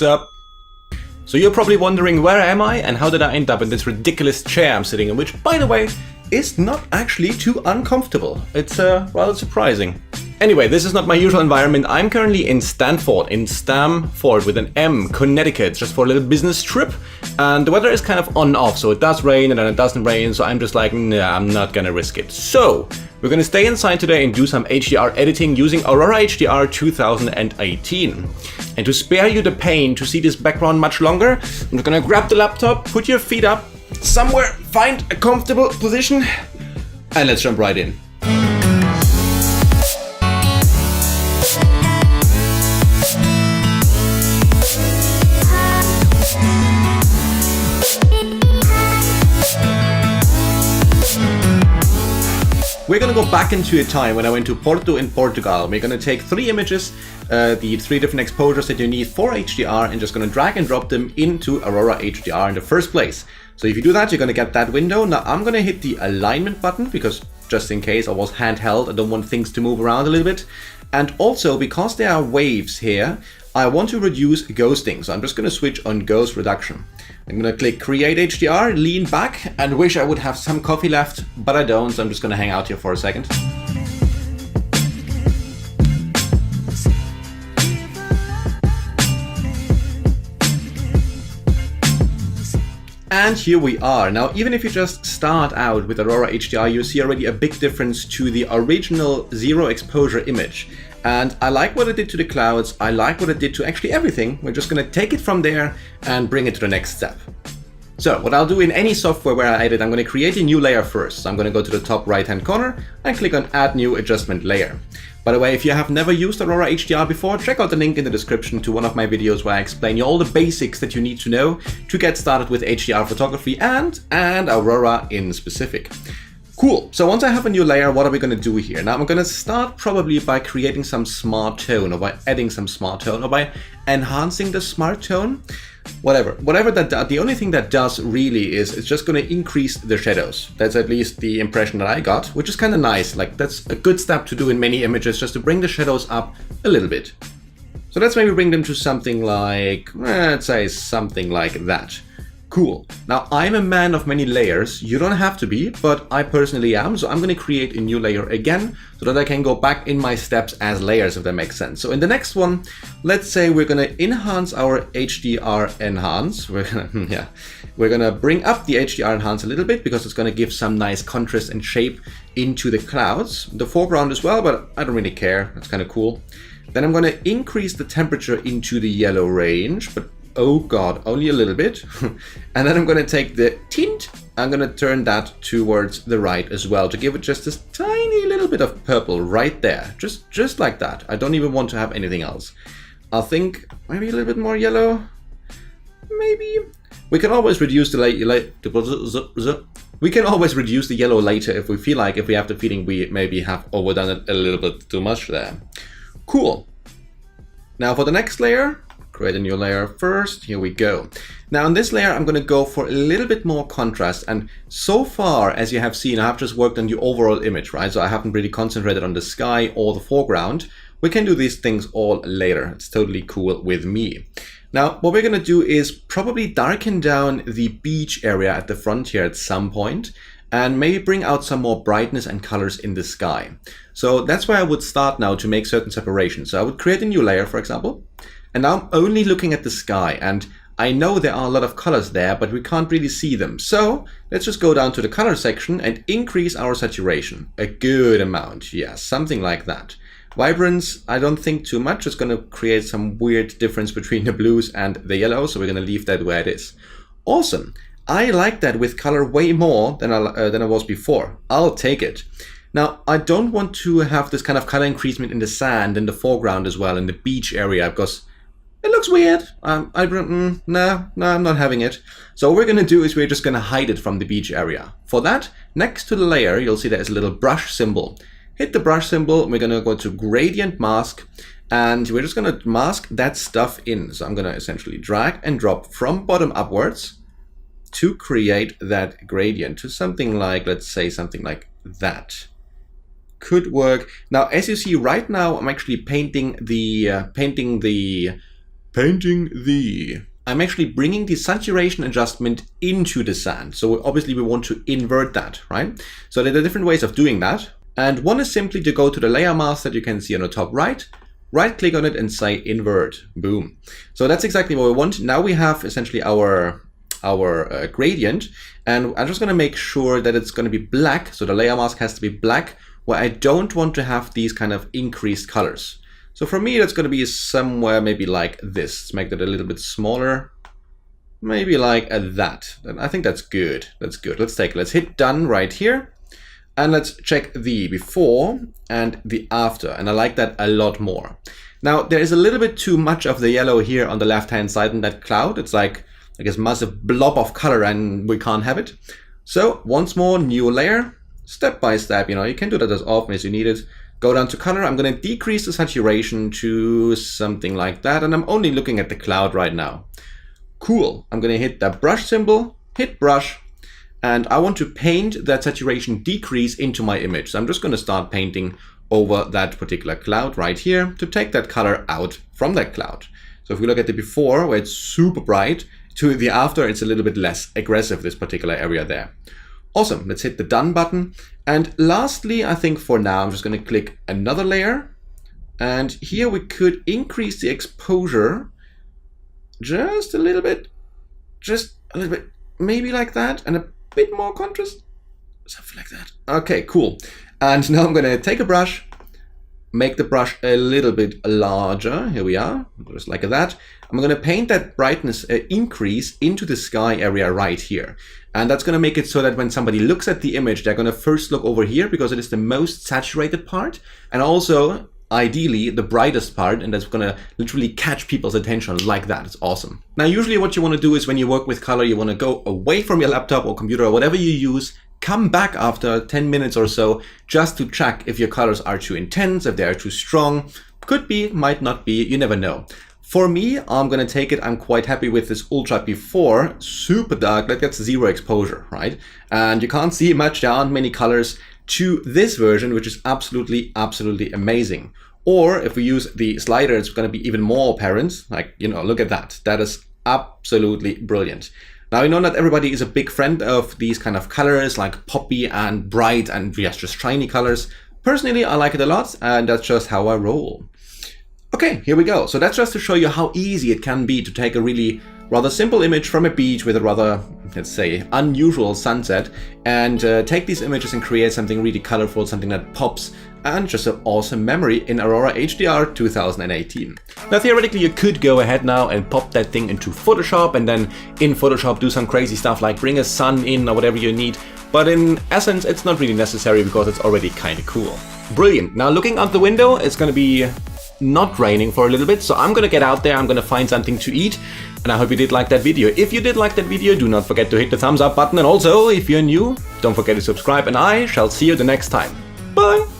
up? So you're probably wondering, where am I and how did I end up in this ridiculous chair I'm sitting in, which, by the way, is not actually too uncomfortable. It's rather surprising. Anyway, this is not my usual environment. I'm currently in Stamford with an M, Connecticut, just for a little business trip. And the weather is kind of on off, so it does rain and then it doesn't rain, so I'm just like, nah, I'm not gonna risk it. So, we're gonna stay inside today and do some HDR editing using Aurora HDR 2018. And to spare you the pain to see this background much longer, I'm just gonna grab the laptop, put your feet up somewhere, find a comfortable position, and let's jump right in. We're gonna go back into a time when I went to Porto in Portugal. We're gonna take 3 images, the 3 different exposures that you need for HDR, and just gonna drag and drop them into Aurora HDR in the first place. So if you do that, you're gonna get that window. Now I'm gonna hit the alignment button because just in case I was handheld, I don't want things to move around a little bit. And also because there are waves here, I want to reduce ghosting. So I'm just gonna switch on ghost reduction. I'm gonna click Create HDR, lean back, and wish I would have some coffee left, but I don't, so I'm just gonna hang out here for a second. And here we are. Now, even if you just start out with Aurora HDR, you see already a big difference to the original zero exposure image. And I like what it did to the clouds. I like what it did to actually everything. We're just gonna take it from there and bring it to the next step. So what I'll do in any software where I edit, I'm gonna create a new layer first. So I'm gonna go to the top right-hand corner and click on Add New Adjustment Layer. By the way, if you have never used Aurora HDR before, check out the link in the description to one of my videos where I explain you all the basics that you need to know to get started with HDR photography and Aurora in specific. Cool, so once I have a new layer, what are we going to do here? Now I'm going to start probably by creating some smart tone, or by adding some smart tone, or by enhancing the smart tone. Whatever that does, the only thing that does really is it's just going to increase the shadows. That's at least the impression that I got, which is kind of nice. Like, that's a good step to do in many images, just to bring the shadows up a little bit. So let's maybe bring them to something like, let's say something like that. Cool. Now, I'm a man of many layers. You don't have to be, but I personally am. So I'm going to create a new layer again so that I can go back in my steps as layers, if that makes sense. So in the next one, let's say we're going to enhance our HDR enhance. We're going to bring up the HDR enhance a little bit because it's going to give some nice contrast and shape into the clouds, the foreground as well, but I don't really care. That's kind of cool. Then I'm going to increase the temperature into the yellow range, but oh god, only a little bit. And then I'm going to take the tint, I'm going to turn that towards the right as well to give it just this tiny little bit of purple right there. Just like that. I don't even want to have anything else. I think maybe a little bit more yellow. Maybe. We can always reduce the yellow later if we feel like, if we have the feeling we maybe have overdone it a little bit too much there. Cool. Now for the next layer, create a new layer first. Here we go. Now in this layer, I'm going to go for a little bit more contrast. And so far, as you have seen, I have just worked on the overall image, right? So I haven't really concentrated on the sky or the foreground. We can do these things all later. It's totally cool with me. Now, what we're going to do is probably darken down the beach area at the front here at some point, and maybe bring out some more brightness and colors in the sky. So that's where I would start now to make certain separations. So I would create a new layer, for example. And now I'm only looking at the sky, and I know there are a lot of colors there, but we can't really see them. So let's just go down to the color section and increase our saturation. A good amount, yeah, something like that. Vibrance, I don't think too much. It's going to create some weird difference between the blues and the yellow, so we're going to leave that where it is. Awesome. I like that with color way more than I was before. I'll take it. Now, I don't want to have this kind of color increasement in the sand, in the foreground as well, in the beach area, because it looks weird. No, I'm not having it. So what we're going to do is we're just going to hide it from the beach area. For that, next to the layer, you'll see there's a little brush symbol. Hit the brush symbol, and we're going to go to gradient mask, and we're just going to mask that stuff in. So I'm going to essentially drag and drop from bottom upwards to create that gradient to something like, let's say something like that. Could work. Now, as you see right now, I'm actually painting the painting the... I'm actually bringing the saturation adjustment into the sand. So obviously we want to invert that, right? So there are different ways of doing that. And one is simply to go to the layer mask that you can see on the top right click on it and say invert, boom. So that's exactly what we want. Now we have essentially our gradient, and I'm just going to make sure that it's going to be black. So the layer mask has to be black, where I don't want to have these kind of increased colors. So for me, that's going to be somewhere maybe like this. Let's make that a little bit smaller. Maybe like that. And I think that's good. That's good. Let's hit done right here. And let's check the before and the after. And I like that a lot more. Now, there is a little bit too much of the yellow here on the left-hand side in that cloud. It's like, I guess, massive blob of color, and we can't have it. So once more, new layer, step by step. You can do that as often as you need it. Go down to color. I'm going to decrease the saturation to something like that. And I'm only looking at the cloud right now. Cool. I'm going to hit that brush symbol, hit brush. And I want to paint that saturation decrease into my image. So I'm just going to start painting over that particular cloud right here to take that color out from that cloud. So if we look at the before, where it's super bright, to the after, it's a little bit less aggressive, this particular area there. Awesome. Let's hit the done button. And lastly, I think for now, I'm just going to click another layer. And here we could increase the exposure just a little bit, maybe like that, and a bit more contrast, something like that. Okay, cool. And now I'm going to take a brush, make the brush a little bit larger. Here we are, just like that. I'm going to paint that brightness increase into the sky area right here. And that's going to make it so that when somebody looks at the image, they're going to first look over here because it is the most saturated part. And also, ideally, the brightest part, and that's going to literally catch people's attention like that. It's awesome. Now, usually what you want to do is when you work with color, you want to go away from your laptop or computer or whatever you use, come back after 10 minutes or so just to check if your colors are too intense, if they are too strong. Could be, might not be, you never know. For me, I'm going to take it. I'm quite happy with this ultra before, super dark, that gets zero exposure, right? And you can't see much, there aren't many colors, to this version, which is absolutely amazing. Or if we use the slider, it's going to be even more apparent. Like, look at that. That is absolutely brilliant. Now, I know not everybody is a big friend of these kind of colors, like poppy and bright and yes, just shiny colors. Personally, I like it a lot, and that's just how I roll. Okay, here we go. So that's just to show you how easy it can be to take a really rather simple image from a beach with a rather, let's say, unusual sunset, and take these images and create something really colorful, something that pops, and just an awesome memory in Aurora HDR 2018. Now, theoretically, you could go ahead now and pop that thing into Photoshop, and then in Photoshop do some crazy stuff like bring a sun in or whatever you need. But in essence, it's not really necessary because it's already kind of cool. Brilliant. Now, looking out the window, it's going to be not raining for a little bit, so I'm going to get out there, I'm going to find something to eat, and I hope you did like that video. If you did like that video, do not forget to hit the thumbs up button, and also, if you're new, don't forget to subscribe, and I shall see you the next time. Bye!